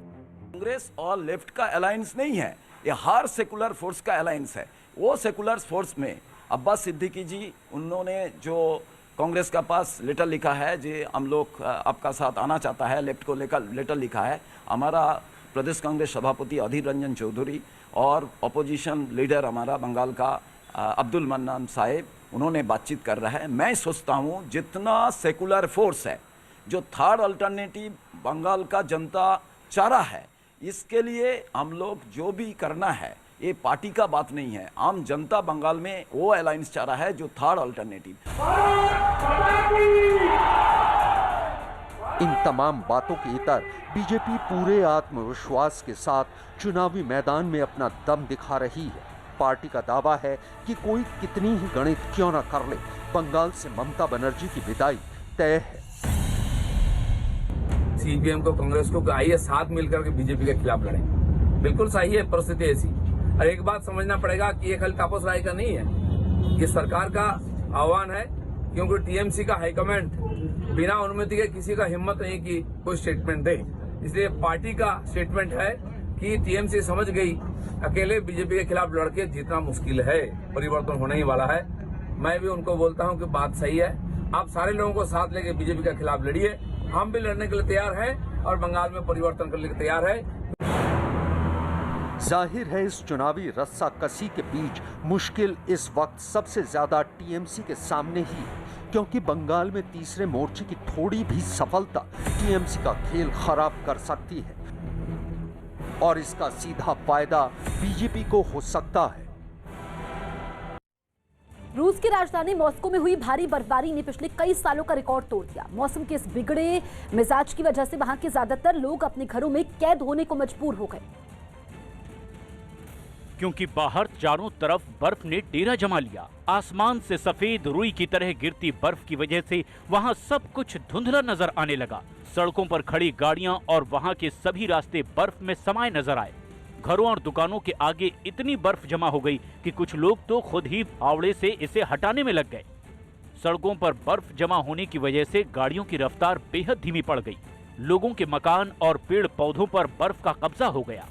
कांग्रेस और लेफ्ट का अलायंस नहीं है, ये हर सेकुलर फोर्स का अलायंस है। वो सेकुलर फोर्स में अब्बास सिद्दीकी जी, उन्होंने जो कांग्रेस का पास लेटर लिखा है जे हम लोग आपका साथ आना चाहता है, लेफ्ट को लेकर लेटर लिखा है। हमारा प्रदेश कांग्रेस सभापति अधीर रंजन चौधरी और अपोजिशन लीडर हमारा बंगाल का अब्दुल मन्नान साहेब, उन्होंने बातचीत कर रहा है। मैं सोचता हूँ जितना सेकुलर फोर्स है, जो थर्ड अल्टरनेटिव बंगाल का जनता चाह रहा है, इसके लिए हम लोग जो भी करना है, ये पार्टी का बात नहीं है, आम जनता बंगाल में वो अलायंस चाह रहा है जो थर्ड अल्टरनेटिव। इन तमाम बातों के इतर बीजेपी पूरे आत्मविश्वास के साथ चुनावी मैदान में अपना दम दिखा रही है। पार्टी का दावा है कि कोई कितनी ही गणित क्यों न कर ले, बंगाल से ममता बनर्जी की विदाई तय है। सीपीएम को, कांग्रेस को आइए साथ मिलकर के बीजेपी के खिलाफ लड़ें। बिल्कुल सही है परिस्थिति ऐसी। और एक बात समझना पड़ेगा कि ये खाली तापस राय का नहीं है, ये सरकार का आह्वान है, क्योंकि टीएमसी का हाईकमांड बिना अनुमति के किसी का हिम्मत नहीं कि कोई स्टेटमेंट दे। इसलिए पार्टी का स्टेटमेंट है कि टीएमसी समझ गई अकेले बीजेपी के खिलाफ लड़के जीतना मुश्किल है, परिवर्तन होने ही वाला है। मैं भी उनको बोलता हूं कि बात सही है, आप सारे लोगों को साथ लेके बीजेपी के खिलाफ लड़िए। हम भी लड़ने के लिए तैयार हैं और बंगाल में परिवर्तन करने के लिए तैयार है। जाहिर है इस चुनावी रस्साकसी के बीच मुश्किल इस वक्त सबसे ज्यादा टीएमसी के सामने ही है, क्योंकि बंगाल में तीसरे मोर्चे की थोड़ी भी सफलता टीएमसी का खेल खराब कर सकती है और इसका सीधा फायदा बीजेपी को हो सकता है। रूस की राजधानी मॉस्को में हुई भारी बर्फबारी ने पिछले कई सालों का रिकॉर्ड तोड़ दिया। मौसम के इस बिगड़े मिजाज की वजह से वहां के ज्यादातर लोग अपने घरों में कैद होने को मजबूर हो गए, क्योंकि बाहर चारों तरफ बर्फ ने डेरा जमा लिया। आसमान से सफेद रुई की तरह गिरती बर्फ की वजह से वहां सब कुछ धुंधला नजर आने लगा। सड़कों पर खड़ी गाड़ियां और वहां के सभी रास्ते बर्फ में समाये नजर आए। घरों और दुकानों के आगे इतनी बर्फ जमा हो गई कि कुछ लोग तो खुद ही फावड़े से इसे हटाने में लग गए। सड़कों पर बर्फ जमा होने की वजह से गाड़ियों की रफ्तार बेहद धीमी पड़ गई। लोगों के मकान और पेड़ पौधों पर बर्फ का कब्जा हो गया।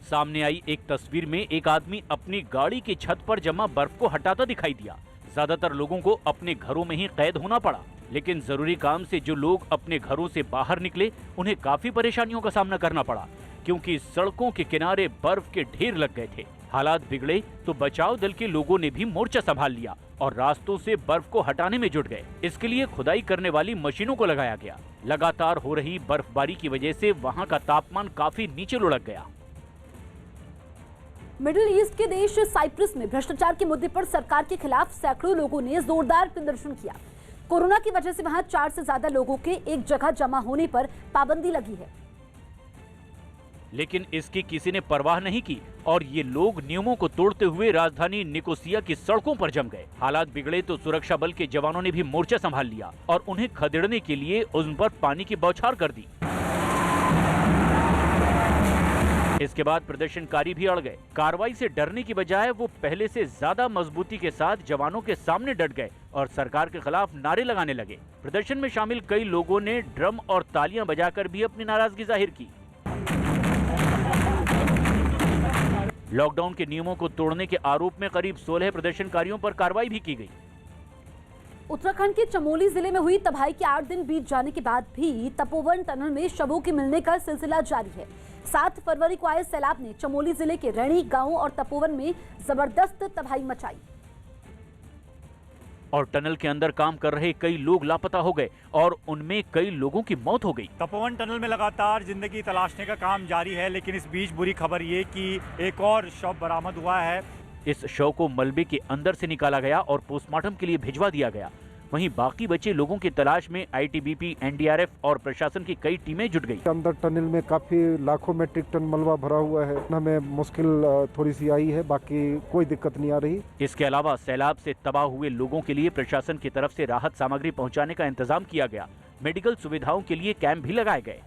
सामने आई एक तस्वीर में एक आदमी अपनी गाड़ी की छत पर जमा बर्फ को हटाता दिखाई दिया। ज्यादातर लोगों को अपने घरों में ही कैद होना पड़ा, लेकिन जरूरी काम से जो लोग अपने घरों से बाहर निकले उन्हें काफी परेशानियों का सामना करना पड़ा, क्योंकि सड़कों के किनारे बर्फ के ढेर लग गए थे। हालात बिगड़े तो बचाव दल के लोगों ने भी मोर्चा संभाल लिया और रास्तों से बर्फ को हटाने में जुट गए। इसके लिए खुदाई करने वाली मशीनों को लगाया गया। लगातार हो रही बर्फबारी की वजह से वहां का तापमान काफी नीचे लुढ़क गया। मिडिल ईस्ट के देश साइप्रस में भ्रष्टाचार के मुद्दे पर सरकार के खिलाफ सैकड़ों लोगों ने जोरदार प्रदर्शन किया। कोरोना की वजह से वहां 4 से ज्यादा लोगों के एक जगह जमा होने पर पाबंदी लगी है। लेकिन इसकी किसी ने परवाह नहीं की और ये लोग नियमों को तोड़ते हुए राजधानी निकोसिया की सड़कों पर जम गए। हालात बिगड़े तो सुरक्षा बल के जवानों ने भी मोर्चा संभाल लिया और उन्हें खदेड़ने के लिए उन पर पानी की बौछार कर दी। इसके बाद प्रदर्शनकारी भी अड़ गए। कार्रवाई से डरने की बजाय वो पहले से ज्यादा मजबूती के साथ जवानों के सामने डट गए और सरकार के खिलाफ नारे लगाने लगे। प्रदर्शन में शामिल कई लोगों ने ड्रम और तालियां बजाकर भी अपनी नाराजगी जाहिर की। लॉकडाउन के नियमों को तोड़ने के आरोप में करीब 16 प्रदर्शनकारियों पर कार्रवाई भी की गई। उत्तराखंड के चमोली जिले में हुई तबाही के 8 दिन बीत जाने के बाद भी तपोवन टनल में शवों के मिलने का सिलसिला जारी है। 7 फरवरी को आए सैलाब ने चमोली जिले के रैणी गांव और तपोवन में जबरदस्त तबाही मचाई और टनल के अंदर काम कर रहे कई लोग लापता हो गए और उनमें कई लोगों की मौत हो गई। तपोवन टनल में लगातार जिंदगी तलाशने का काम जारी है, लेकिन इस बीच बुरी खबर ये कि एक और शव बरामद हुआ है। इस शव को मलबे के अंदर से निकाला गया और पोस्टमार्टम के लिए भिजवा दिया गया। वहीं बाकी बचे लोगों की तलाश में आईटीबीपी, एनडीआरएफ और प्रशासन की कई टीमें जुट गई। अंदर टनल में काफी लाखों मेट्रिक टन मलबा भरा हुआ है। हमें मुश्किल थोड़ी सी आई है, बाकी कोई दिक्कत नहीं आ रही। इसके अलावा सैलाब से तबाह हुए लोगों के लिए प्रशासन की तरफ से राहत सामग्री पहुंचाने का इंतजाम किया गया। मेडिकल सुविधाओं के लिए कैंप भी लगाए गए।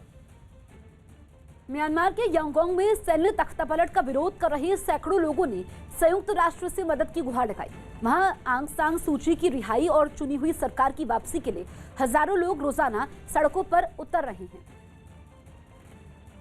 म्यांमार के यांगोंग में सैन्य तख्तापलट का विरोध कर रहे सैकड़ों लोगों ने संयुक्त राष्ट्र से मदद की गुहार लगाई। वहां आंग सांग सूची की रिहाई और चुनी हुई सरकार की वापसी के लिए हजारों लोग रोजाना सड़कों पर उतर रहे हैं।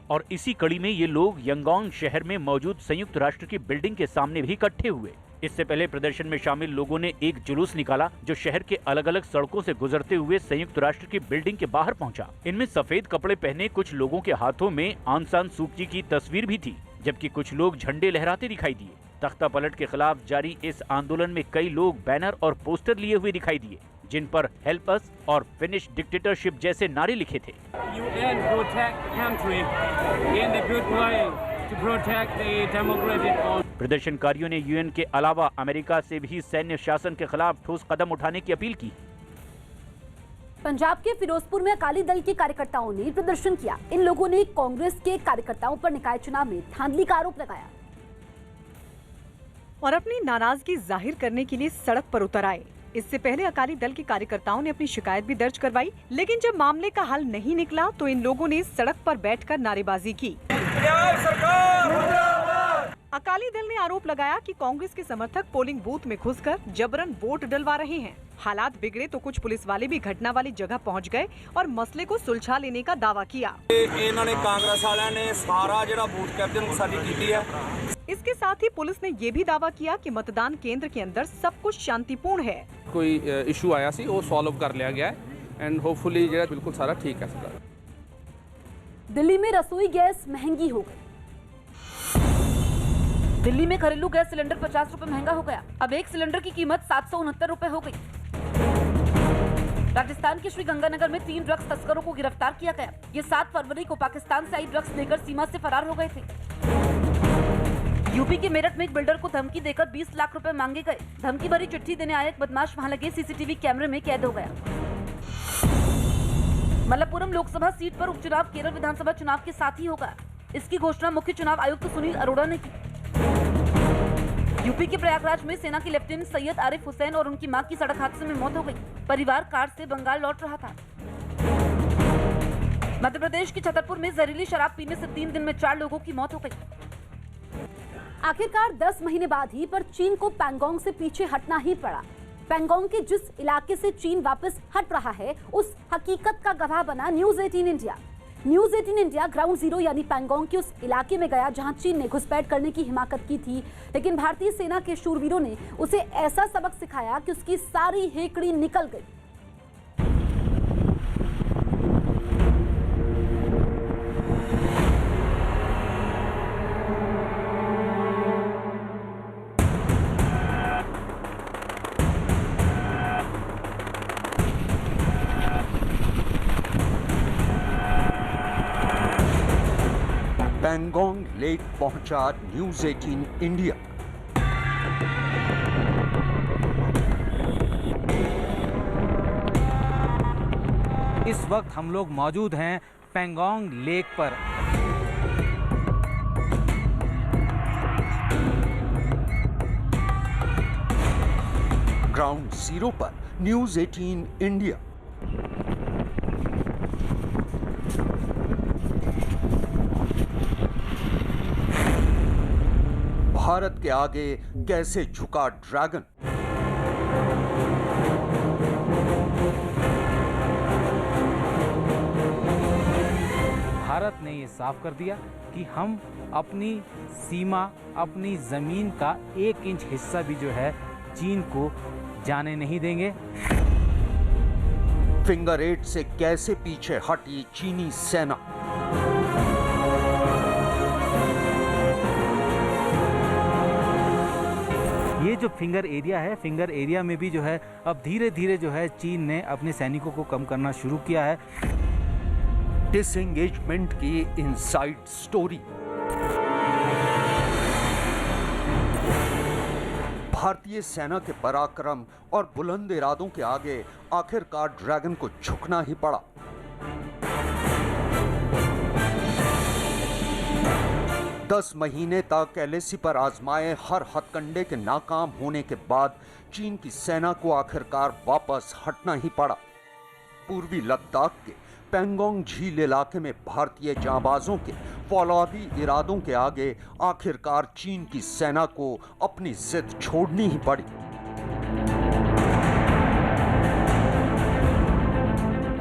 और इसी कड़ी में ये लोग यांगोंग शहर में मौजूद संयुक्त राष्ट्र की बिल्डिंग के सामने भी इकट्ठे हुए। इससे पहले प्रदर्शन में शामिल लोगों ने एक जुलूस निकाला जो शहर के अलग अलग सड़कों से गुजरते हुए संयुक्त राष्ट्र की बिल्डिंग के बाहर पहुंचा। इनमें सफेद कपड़े पहने कुछ लोगों के हाथों में आंग सान सूची की तस्वीर भी थी, जबकि कुछ लोग झंडे लहराते दिखाई दिए। तख्तापलट के खिलाफ जारी इस आंदोलन में कई लोग बैनर और पोस्टर लिए हुए दिखाई दिए, जिन पर हेल्प अस और फिनिश डिक्टेटरशिप जैसे नारे लिखे थे। प्रदर्शनकारियों ने यूएन के अलावा अमेरिका से भी सैन्य शासन के खिलाफ ठोस कदम उठाने की अपील की। पंजाब के फिरोजपुर में अकाली दल के कार्यकर्ताओं ने प्रदर्शन किया। इन लोगों ने कांग्रेस के कार्यकर्ताओं पर निकाय चुनाव में धांधली का आरोप लगाया और अपनी नाराजगी जाहिर करने के लिए सड़क पर उतर आए। इससे पहले अकाली दल के कार्यकर्ताओं ने अपनी शिकायत भी दर्ज करवाई, लेकिन जब मामले का हल नहीं निकला तो इन लोगों ने सड़क पर बैठकर नारेबाजी की। अकाली दल ने आरोप लगाया कि कांग्रेस के समर्थक पोलिंग बूथ में घुसकर जबरन वोट डलवा रहे हैं। हालात बिगड़े तो कुछ पुलिस वाले भी घटना वाली जगह पहुंच गए और मसले को सुलझा लेने का दावा किया। इन्होंने कांग्रेस वालों ने सारा जो बूथ कैप्चरिंग सारी की है। इसके साथ ही पुलिस ने ये भी दावा किया कि मतदान केंद्र के अंदर सब कुछ शांतिपूर्ण है। कोई इशू आया सी वो सॉल्व कर लिया गया है एंड होपफुली जो बिल्कुल सारा ठीक है। दिल्ली में रसोई गैस महंगी हो गई। दिल्ली में घरेलू गैस सिलेंडर 50 रुपए महंगा हो गया। अब एक सिलेंडर की कीमत 769 रुपए हो गई। राजस्थान के श्रीगंगानगर में 3 ड्रग्स तस्करों को गिरफ्तार किया गया। ये 7 फरवरी को पाकिस्तान से आई ड्रग्स लेकर सीमा से फरार हो गए थे। यूपी के मेरठ में एक बिल्डर को धमकी देकर 20 लाख रुपए मांगे गए। धमकी भरी चिट्ठी देने आए एक बदमाश वहां लगे सीसीटीवी कैमरे में कैद हो गया। मलप्पुरम लोकसभा सीट पर उपचुनाव केरल विधानसभा चुनाव के साथ ही होगा। इसकी घोषणा मुख्य चुनाव आयुक्त सुनील अरोड़ा ने की। यूपी के प्रयागराज में सेना के लेफ्टिनेंट सैयद आरिफ हुसैन और उनकी मां की सड़क हादसे में मौत हो गई। परिवार कार से बंगाल लौट रहा था। मध्य प्रदेश के छतरपुर में जहरीली शराब पीने से 3 दिन में 4 लोगों की मौत हो गई। आखिरकार 10 महीने बाद ही पर चीन को पैंगोंग से पीछे हटना ही पड़ा। पैंगोंग के जिस इलाके से चीन वापस हट रहा है उस हकीकत का गवाह बना news 18 India. News 18 India ground zero यानी पैंगोंग के उस इलाके में गया जहां चीन ने घुसपैठ करने की हिमाकत की थी, लेकिन भारतीय सेना के शूरवीरों ने उसे ऐसा सबक सिखाया कि उसकी सारी हेकड़ी निकल गई। पैंगोंग लेक पहुंचा न्यूज 18 इंडिया। इस वक्त हम लोग मौजूद हैं पैंगोंग लेक पर। ग्राउंड जीरो पर न्यूज 18 इंडिया। भारत के आगे कैसे झुका ड्रैगन। भारत ने ये साफ कर दिया कि हम अपनी सीमा, अपनी जमीन का 1 इंच हिस्सा भी जो है चीन को जाने नहीं देंगे। फिंगर 8 से कैसे पीछे हटी चीनी सेना। ये जो फिंगर एरिया है, फिंगर एरिया में भी जो है अब धीरे धीरे जो है चीन ने अपने सैनिकों को कम करना शुरू किया है। डिसएंगेजमेंट की इनसाइड स्टोरी। भारतीय सेना के पराक्रम और बुलंद इरादों के आगे आखिरकार ड्रैगन को झुकना ही पड़ा। दस महीने तक एलएसी पर आजमाए हर हथकंडे के नाकाम होने के बाद चीन की सेना को आखिरकार वापस हटना ही पड़ा। पूर्वी लद्दाख के पेंगोंग झील इलाके में भारतीय जांबाजों के फौलादी इरादों के आगे आखिरकार चीन की सेना को अपनी जिद छोड़नी ही पड़ी।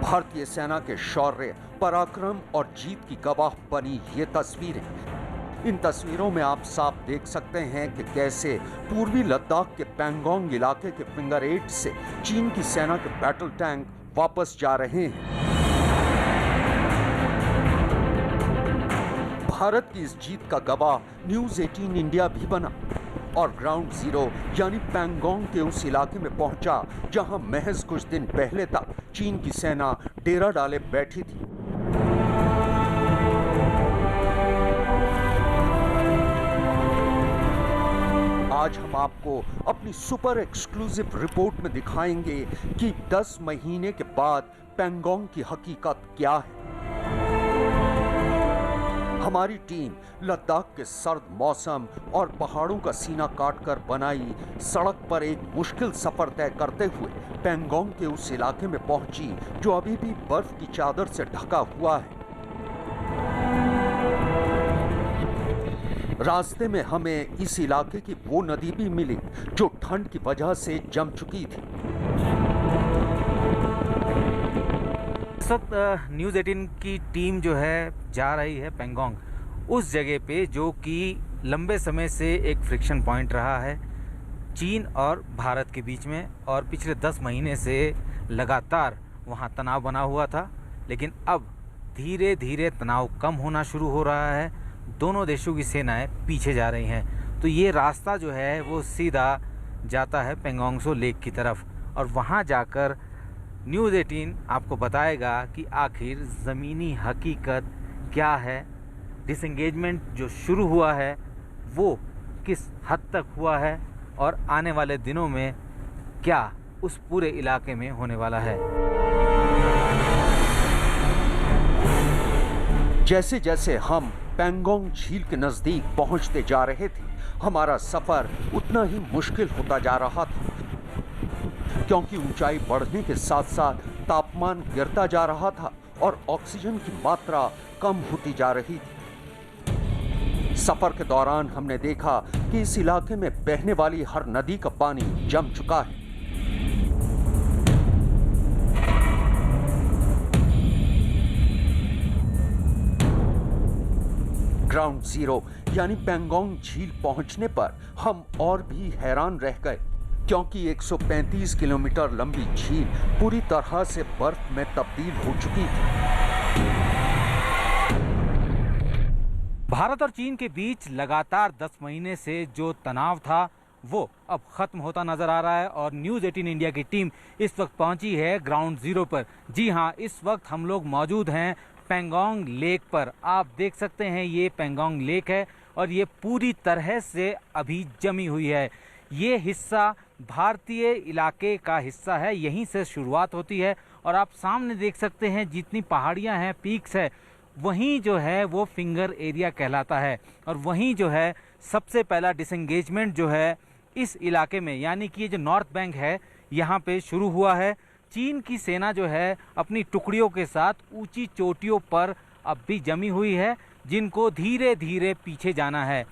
भारतीय सेना के शौर्य, पराक्रम और जीत की गवाह बनी ये तस्वीरें। इन तस्वीरों में आप साफ देख सकते हैं कि कैसे पूर्वी लद्दाख के पेंगोंग इलाके के फिंगर 8 से चीन की सेना के बैटल टैंक वापस जा रहे हैं। भारत की इस जीत का गवाह न्यूज 18 इंडिया भी बना और ग्राउंड जीरो यानी पेंगोंग के उस इलाके में पहुंचा जहां महज कुछ दिन पहले तक चीन की सेना डेरा डाले बैठी थी। आज हम आपको अपनी सुपर एक्सक्लूसिव रिपोर्ट में दिखाएंगे कि 10 महीने के बाद पेंगोंग की हकीकत क्या है। हमारी टीम लद्दाख के सर्द मौसम और पहाड़ों का सीना काटकर बनाई सड़क पर एक मुश्किल सफर तय करते हुए पेंगोंग के उस इलाके में पहुंची जो अभी भी बर्फ की चादर से ढका हुआ है। रास्ते में हमें इस इलाके की वो नदी भी मिली जो ठंड की वजह से जम चुकी थी। इस वक्त न्यूज़ 18 की टीम जो है जा रही है पेंगोंग, उस जगह पे जो कि लंबे समय से एक फ्रिक्शन पॉइंट रहा है चीन और भारत के बीच में, और पिछले 10 महीने से लगातार वहाँ तनाव बना हुआ था। लेकिन अब धीरे धीरे तनाव कम होना शुरू हो रहा है, दोनों देशों की सेनाएं पीछे जा रही हैं। तो ये रास्ता जो है वो सीधा जाता है पेंगोंग सो लेक की तरफ, और वहाँ जाकर न्यूज़ 18 आपको बताएगा कि आखिर ज़मीनी हकीकत क्या है, डिसएंगेजमेंट जो शुरू हुआ है वो किस हद तक हुआ है, और आने वाले दिनों में क्या उस पूरे इलाके में होने वाला है। जैसे जैसे हम पेंगोंग झील के नजदीक पहुंचते जा रहे थे, हमारा सफर उतना ही मुश्किल होता जा रहा था, क्योंकि ऊंचाई बढ़ने के साथ साथ तापमान गिरता जा रहा था और ऑक्सीजन की मात्रा कम होती जा रही थी। सफर के दौरान हमने देखा कि इस इलाके में बहने वाली हर नदी का पानी जम चुका है। ग्राउंड जीरो यानी पेंगोंग झील पहुंचने पर हम और भी हैरान रह गए, क्योंकि 135 किलोमीटर लंबी झील पूरी तरह से बर्फ में तब्दील हो चुकी थी। भारत और चीन के बीच लगातार 10 महीने से जो तनाव था वो अब खत्म होता नजर आ रहा है, और न्यूज़ 18 इंडिया की टीम इस वक्त पहुंची है ग्राउंड जीरो पर। जी हां, इस वक्त हम लोग मौजूद हैं पेंगोंग लेक पर। आप देख सकते हैं ये पेंगोंग लेक है और ये पूरी तरह से अभी जमी हुई है। ये हिस्सा भारतीय इलाके का हिस्सा है, यहीं से शुरुआत होती है, और आप सामने देख सकते हैं जितनी पहाड़ियां हैं, पीक्स है, वहीं जो है वो फिंगर एरिया कहलाता है। और वहीं जो है सबसे पहला डिसएंगेजमेंट जो है इस इलाके में, यानी कि ये जो नॉर्थ बैंक है यहाँ पे शुरू हुआ है। चीन की सेना जो है अपनी टुकड़ियों के साथ ऊंची चोटियों पर अब भी जमी हुई है, जिनको धीरे धीरे पीछे जाना है।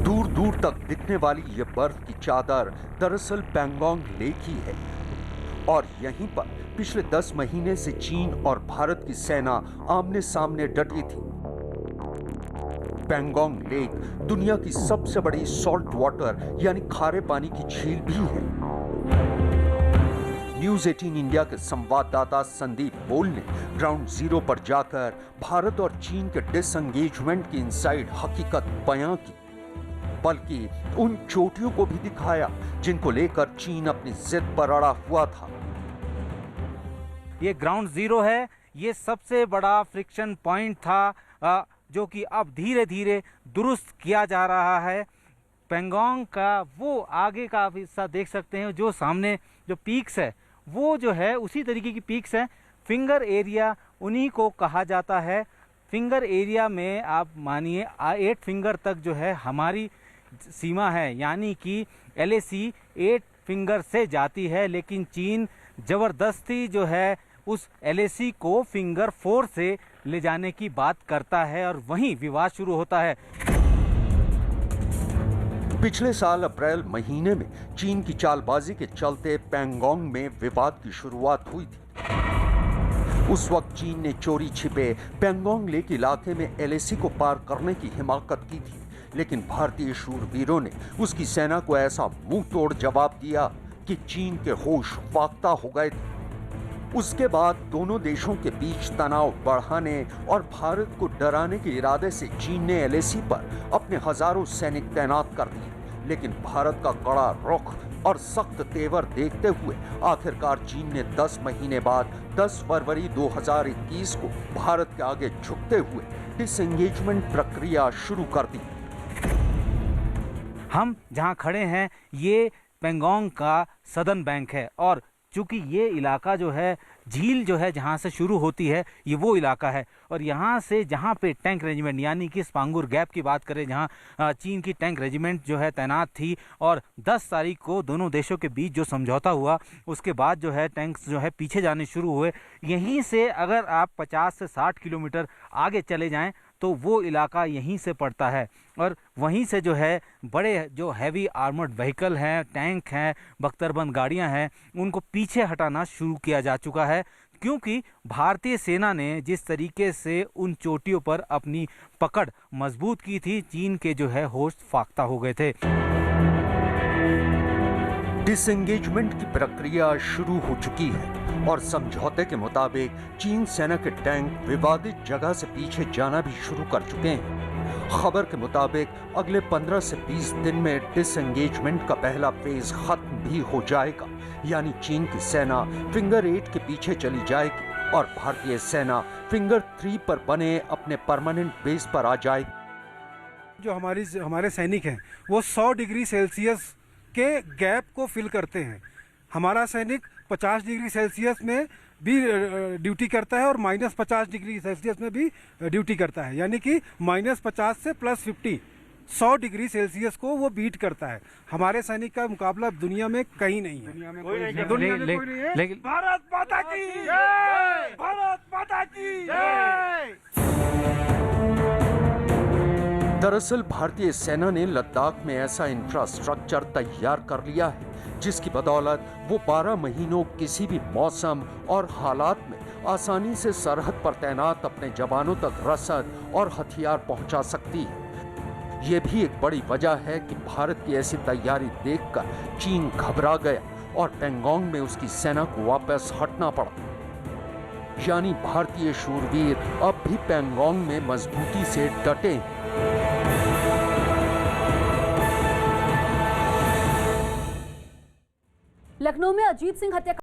दूर दूर तक दिखने वाली ये बर्फ की चादर दरअसल पैंगोंग लेक ही है और यहीं पर पिछले 10 महीने से चीन और भारत की सेना आमने सामने डटी थी। पैंगोंग लेक दुनिया की सबसे बड़ी सॉल्ट वाटर यानी खारे पानी की झील भी है। न्यूज 18 इंडिया के संवाददाता संदीप बोल ने ग्राउंड जीरो पर जाकर भारत और चीन के डिसएंगेजमेंट की इनसाइड हकीकत बयां की, बल्कि उन चोटियों को भी दिखाया जिनको लेकर चीन अपनी जिद पर अड़ा हुआ था। ये ग्राउंड जीरो है, ये सबसे बड़ा फ्रिक्शन पॉइंट था जो कि अब धीरे धीरे दुरुस्त किया जा रहा है। पैंगोंग का वो आगे का हिस्सा देख सकते हैं, जो सामने जो पीक्स है वो जो है उसी तरीके की पीक्स है। फिंगर एरिया उन्हीं को कहा जाता है। फिंगर एरिया में आप मानिए 8 फिंगर तक जो है हमारी सीमा है, यानी कि LAC 8 फिंगर से जाती है, लेकिन चीन ज़बरदस्ती जो है उस LAC को फिंगर 4 से ले जाने की बात करता है और वहीं विवाद शुरू होता है। पिछले साल अप्रैल महीने में चीन की चालबाजी के चलते पैंगोंग में विवाद की शुरुआत हुई थी। उस वक्त चीन ने चोरी छिपे पैंगोंग लेक इलाके में LAC को पार करने की हिमाकत की थी, लेकिन भारतीय शूरवीरों ने उसकी सेना को ऐसा मुंह तोड़ जवाब दिया कि चीन के होश फाख्ता हो गए थे। उसके बाद दोनों देशों के बीच तनाव बढ़ाने और भारत को डराने के इरादे से चीन ने LAC पर अपने हजारों सैनिक तैनात कर दिए, लेकिन भारत का कड़ा रुख और सख्त तेवर देखते हुए आखिरकार चीन ने 10 महीने बाद 10 फरवरी 2021 को भारत के आगे झुकते हुए डिसएंगेजमेंट प्रक्रिया शुरू कर दी। हम जहां खड़े हैं ये पैंगोंग का सदर्न बैंक है और चूंकि ये इलाका जो है झील जो है जहाँ से शुरू होती है ये वो इलाका है और यहाँ से जहाँ पे टैंक रेजिमेंट यानी कि स्पांगुर गैप की बात करें जहाँ चीन की टैंक रेजिमेंट जो है तैनात थी और 10 तारीख को दोनों देशों के बीच जो समझौता हुआ उसके बाद जो है टैंक्स जो है पीछे जाने शुरू हुए। यहीं से अगर आप 50 से 60 किलोमीटर आगे चले जाएं तो वो इलाका यहीं से पड़ता है और वहीं से जो है बड़े जो हैवी आर्मर्ड व्हीकल हैं, टैंक हैं, बख्तरबंद गाड़ियां हैं, उनको पीछे हटाना शुरू किया जा चुका है, क्योंकि भारतीय सेना ने जिस तरीके से उन चोटियों पर अपनी पकड़ मजबूत की थी, चीन के जो है होश फाख्ता हो गए थे। डिसएंगेजमेंट की प्रक्रिया शुरू हो चुकी है और समझौते के मुताबिक चीन सेना के टैंक विवादित जगह से पीछे जाना भी शुरू कर चुके हैं। खबर के मुताबिक अगले 15 से 20 दिन में डिसएंगेजमेंट का पहला फेज खत्म भी हो जाएगा, यानी चीन की सेना फिंगर 8 के पीछे चली जाएगी और भारतीय सेना फिंगर 3 पर बने अपने परमानेंट बेस पर आ जाएगी। जो हमारे सैनिक हैं वो 100 डिग्री सेल्सियस के गैप को फिल करते हैं। हमारा सैनिक 50 डिग्री सेल्सियस में भी ड्यूटी करता है और -50 डिग्री सेल्सियस में भी ड्यूटी करता है, यानी कि -50 से +50 100 डिग्री सेल्सियस को वो बीट करता है। हमारे सैनिक का मुकाबला दुनिया में कहीं नहीं है। दुनिया में कोई नहीं है। लेकिन भारत माता की जय, भारत माता की जय। दरअसल भारतीय सेना ने लद्दाख में ऐसा इंफ्रास्ट्रक्चर तैयार कर लिया है जिसकी बदौलत वो 12 महीनों किसी भी मौसम और हालात में आसानी से सरहद पर तैनात अपने जवानों तक रसद और हथियार पहुंचा सकती है। ये भी एक बड़ी वजह है कि भारत की ऐसी तैयारी देखकर चीन घबरा गया और पैंगोंग में उसकी सेना को वापस हटना पड़ा। यानी भारतीय शूरवीर अब भी पैंगोंग में मजबूती से डटे हैं। लखनऊ में अजीत सिंह हत्या